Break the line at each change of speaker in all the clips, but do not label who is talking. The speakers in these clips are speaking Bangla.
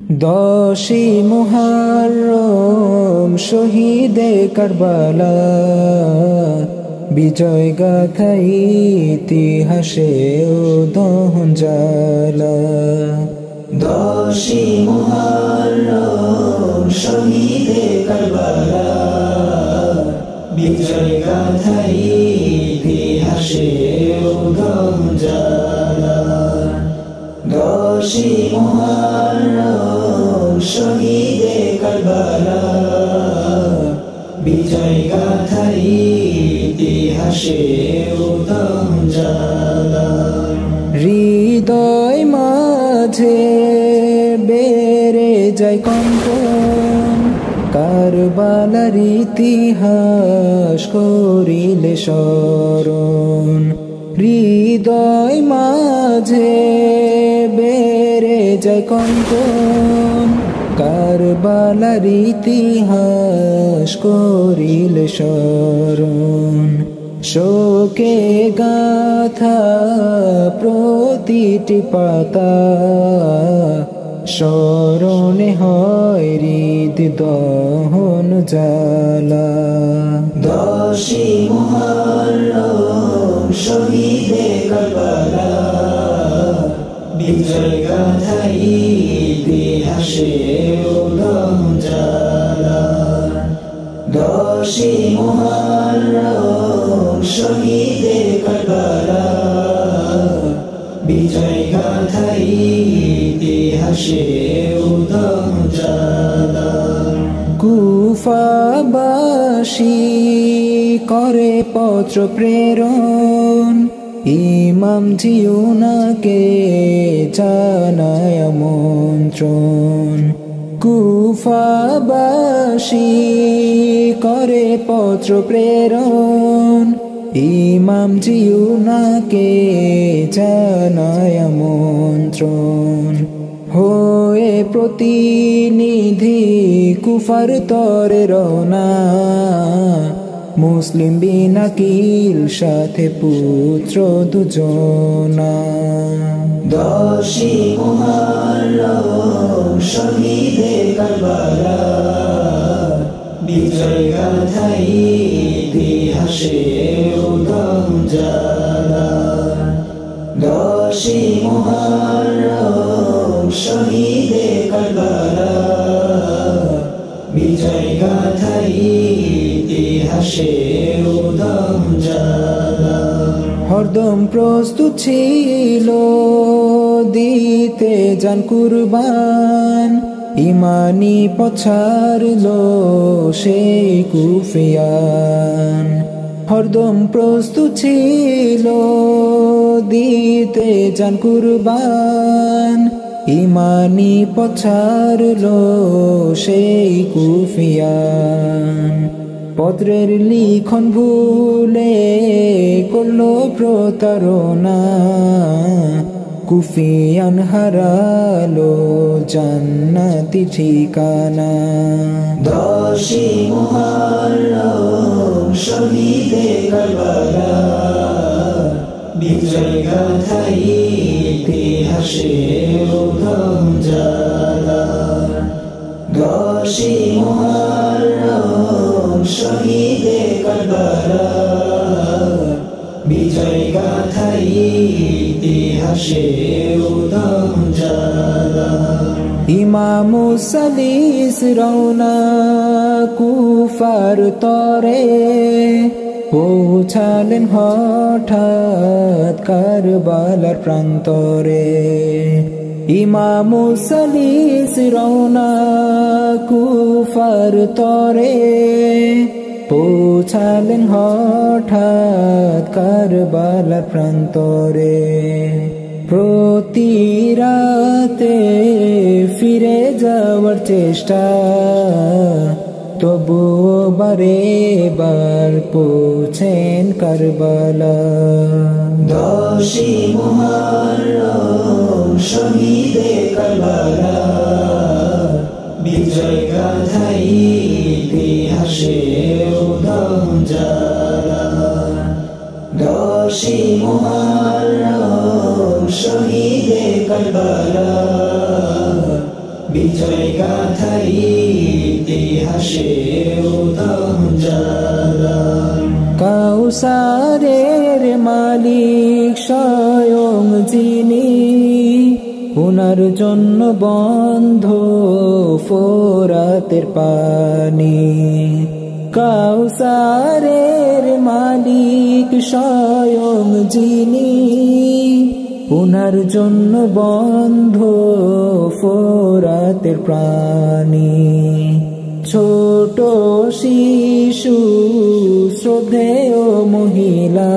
দশই মুহররম শহীদে কারবালা, বিজয় গাথাই ইতিহাসে দহন জ্বালা। দশই মুহররম শহীদে কারবালা, বিজয় গাথাই ইতিহাসে দহন জ্বালা। দশই মুহররম শহীদে কারবালা, বিজয় গাথাই ইতিহাসে দহন জ্বালা। হৃদয় মাঝে বেড়ে যায় কম্পন, কারবালার ইতিহাস করিলে স্মরণ। হৃদয় মাঝে বেড়ে যায় কম্পন, কারবালার ইতিহাস করিলে স্মরণ। শোকে গাথা প্রতিটি পাতা, স্মরণে হয় হৃদ দহন জ্বালা। দশই মুহররম শহীদে কারবালা, বিজয় গাথাই ইতিহাসে দহন জ্বালা। দশই মুহররম শহীদে কারবালা, বিজয় গাথাই ইতিহাসে দহন জ্বালা। কুফাবাসী করে পত্র প্রেরণ, ইমাম জিউনাকে জানায় আমন্ত্রণ। কুফাবাসী করে পত্র প্রেরণ, ইমাম জিউনাকে জানায় আমন্ত্রণ। হয়ে প্রতিনিধি কুফার তরে রওনা, মুসলিম বিন আকিল সাথে পুত্র দুজনা। দশই মুহররম শহীদে কারবালা, বিজয় গাথাই ইতিহাসে দহন জ্বালা। দশই মুহররম শহীদে কারবালা, বিজয় গাথাই ইতিহাসে দহন জ্বালা। হরদম প্রস্তুত ছিল দিতে জান কুরবান, ইমানি পছাড়ল সেই কুফিয়ান। হরদম প্রস্তুত ছিল দিতে জান কুরবান, ইমানি পছাড়ল সেই কুফিয়ান। পত্রের লিখন ভুলে করলো প্রতারণা, কুফিয়ান হারালো জান্নাতি ঠিকানা। দশই মুহররম শহীদে কারবালা, বিজয় গাথাই ইতিহাসে দহন জ্বালা। দশই মুহররম শহীদে কারবালা, বিজয় গাথাই ইতিহাসে দহন জ্বালা। ইমাম সালিস রওনা কুফার তরে, পৌঁছালেন হঠাৎ কারবালার প্রান্তরে। ইমাম সালিস রওনা কুফার তরে, পৌঁছালেন হঠাৎ কারবালার প্রান্তরে। প্রতি রাতে ফিরে যাওয়ার চেষ্টা, তবুও বারে বার পৌঁছেন কারবালা। দশই মুহররম শহীদে কারবালা, বিজয় গাথাই ইতিহাসে দহন জ্বালা। দশই মুহররম শহীদে কারবালা, বিজয় গাথাই ইতিহাসে উদাহরণ যারা। কাউসারের মালিক স্বয়ং যিনি, উনার জন্য বন্ধ ফোরাতের পানি। কাউসারের মালিক স্বয়ং যিনি, উনার জন্য বন্ধ ফোরাতের প্রাণী। ছোট শিশু শ্রদ্ধেয় মহিলা,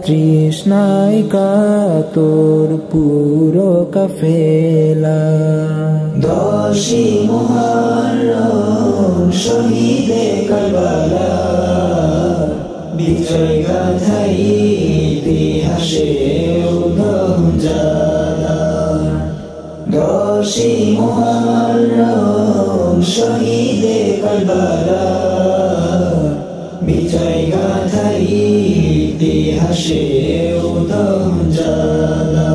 তৃষ্ণায় কাতর পুরো কাফেলা। 10ই মুহররম শহীদে কারবালা, বিজয় গাথাই ইতিহাসে উদাহরণ যারা। 10ই মুহররম শহীদে কারবালা, বিজয় গাথাই ইতিহাসে উদাহরণ যারা।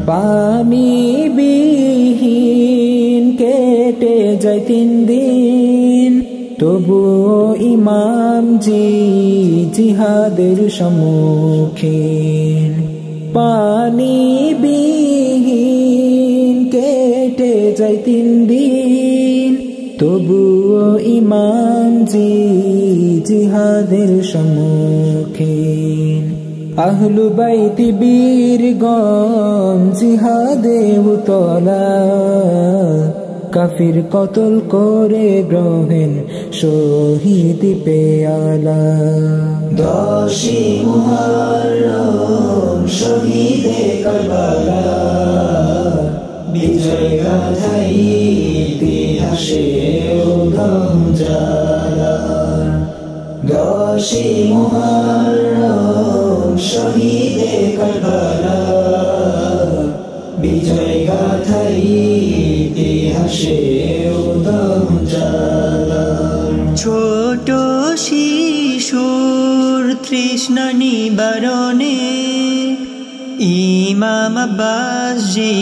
পানি বিহীন কেটে যায় 3 দিন, তবুও ইমামজি জিহাদের সম্মুখীন। পানি বিহীন কেটে যায় 3 দিন, তবুও ইমামজি জিহাদের সম্মুখীন। আহলু বাইতি বীরগণ জিহাদে উতলা, কাফির কতল করে গ্রহেণ শহীদ পেয়ালা। 10ই মুহররম শহীদে কারবালা, বিজয় গাথাই ইতিহাসে উদাহরণ যারা। 10ই মুহররম শহীদে কারবালা, বিজয় গাথাই ইতিহাসে উদাহরণ যারা। ছোট শিশুর তৃষ্ণা নিবারণে ইমাম আব্বাসজি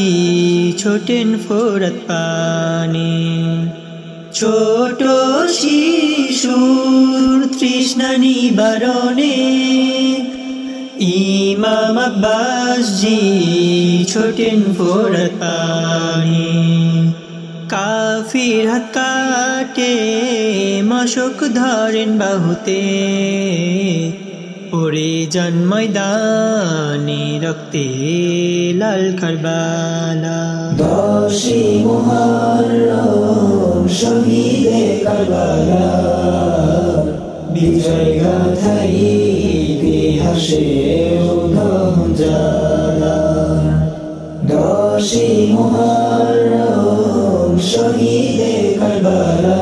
ছোটেন ফোরাত পানে। ছোট শিশুর তৃষ্ণা নিবারণে ইমাম আব্বাসজি ছোটেন ফোরাত পানে। কাফির হাত কাটে মশক ধরেন বাহুতে, পড়ে যান ময়দানে রক্তে লাল কারবালা। 10ই মুহররম শহীদে কারবালা, বিজয় গাথাই ইতিহাসে উদাহরণ যারা। 10ই মুহররম শহীদে কারবালা,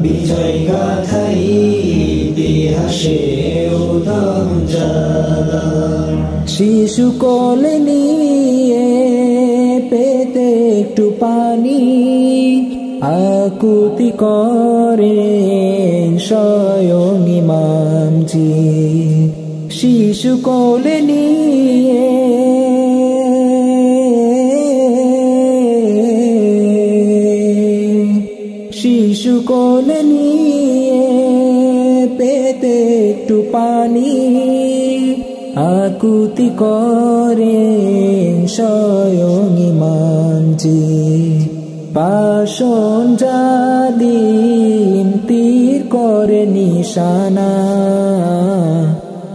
বিজয় গাথাই ইতিহাসে উদাহরণ যারা। শিশু কোলে নিয়ে পেতে একটু পানি, আকুতি করেন স্বয়ং ইমামজি। শিশু কোলে নিয়ে শিশু কোলে নিয়ে পেতে একটু পানি, আকুতি করেন স্বয়ং ইমামজি। পাষণ জালিম তীর করে নিশানা,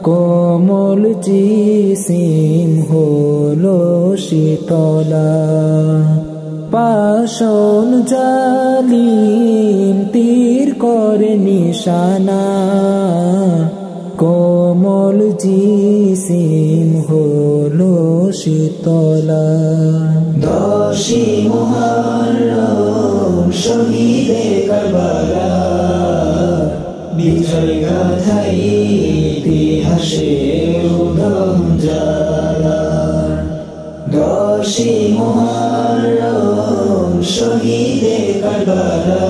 কোমল জিসিম হলো শীতলা। পাষণ জালিম তীর করে নিশানা, কোমল জিসিম হলো শীতলা। 10ই মুহররম শহীদে কারবালা, বিজয় গাথাই ইতিহাসে উদাহরণ যারা। 10ই মুহররম শহীদে কারবালা,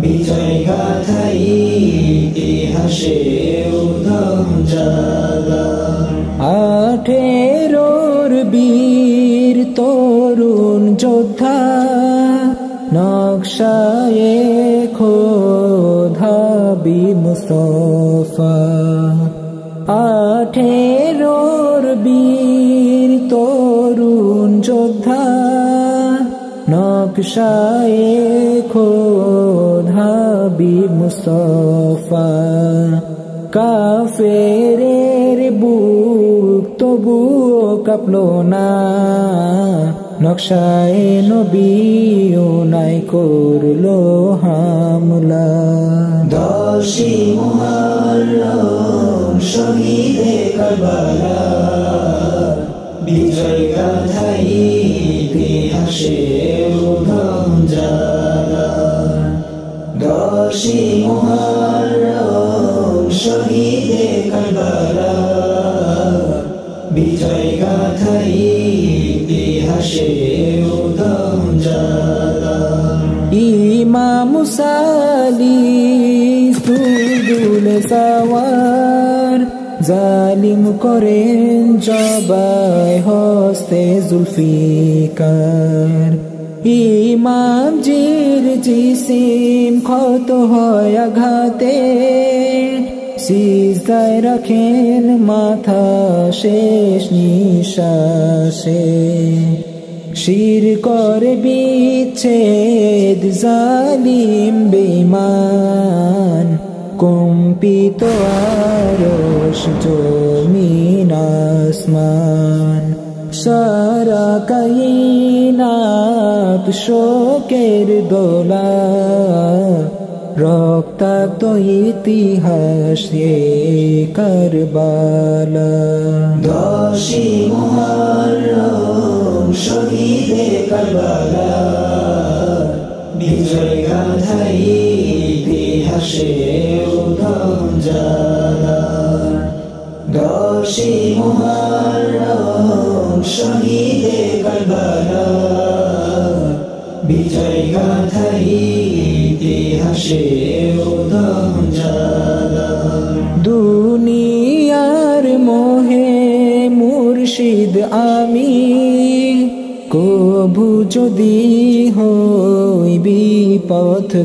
বিজয় গাথাই ইতিহাসে উদাহরণ যারা। 18 বীর
তরুণ যোদ্ধা নকশায়ে খোদা বীর মুস্তাফা 18 বীর তরুণ যোদ্ধা নকশায়ে খোদা বীর মুস্তাফা কাফেরের বুক তবুও কাঁপলো না নকশায়ে নবী নাই করলো হামলা
10 মুহররম শহীদে কারবালা বিজয় গাথাই ইতিহাসে উদম জ্বালা 10 মুহররম শহীদে কারবালা বিজয় গাথাই ইতিহাসে উদম জ্বালা
ইমাম সালি সুদুল সাওয়ার জালিম করেন জবাই হস্তে জুলফিকার ইমাম জির জিসিম ক্ষত হয় আঘাতে সিজদায় রাখেন মাথা শেষ নিঃশ্বাসে শির করে বিচ্ছেদ জালিম বেঈমান কম্পিত আরশ জমিন আসমান সারা কায়নাত শোকের দোলা রক্তাক্ত ইতিহাস কারবালা
10 মুহররম শহীদে কারবালা বিজয় গাথাই ইতিহাসে উদম জ্বালা 10 মুহররম শহীদে কারবালা বিজয় গাথাই ইতিহাসে উদম জ্বালা
দুনিয়ার মোহে মুর্শিদ আমি কভু যদি হই বিপথগামী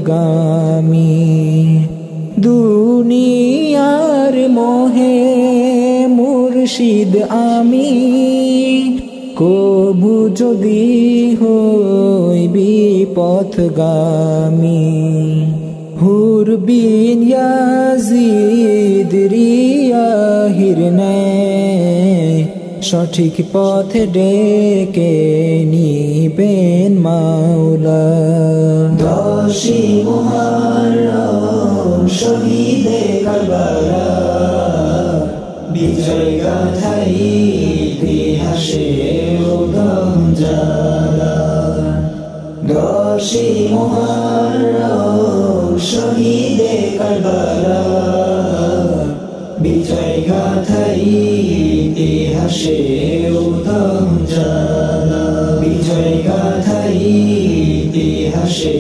দুনিয়ার মোহে মুর্শিদ আমি কভু যদি হই বিপথগামী হুর বিন ইয়াজিদ রিয়াহির নেয় সঠিক পথে ডেকে নিবেন মাওলা
10 মুহররম শহীদে কারবালা বিজয় গাথাই ইতিহাসে উদম জ্বালা 10 মুহররম শহীদে কারবালা বিজয় গাথাই ইতিহাসে উদম জ্বালা বিজয় গাথাই ইতিহাসে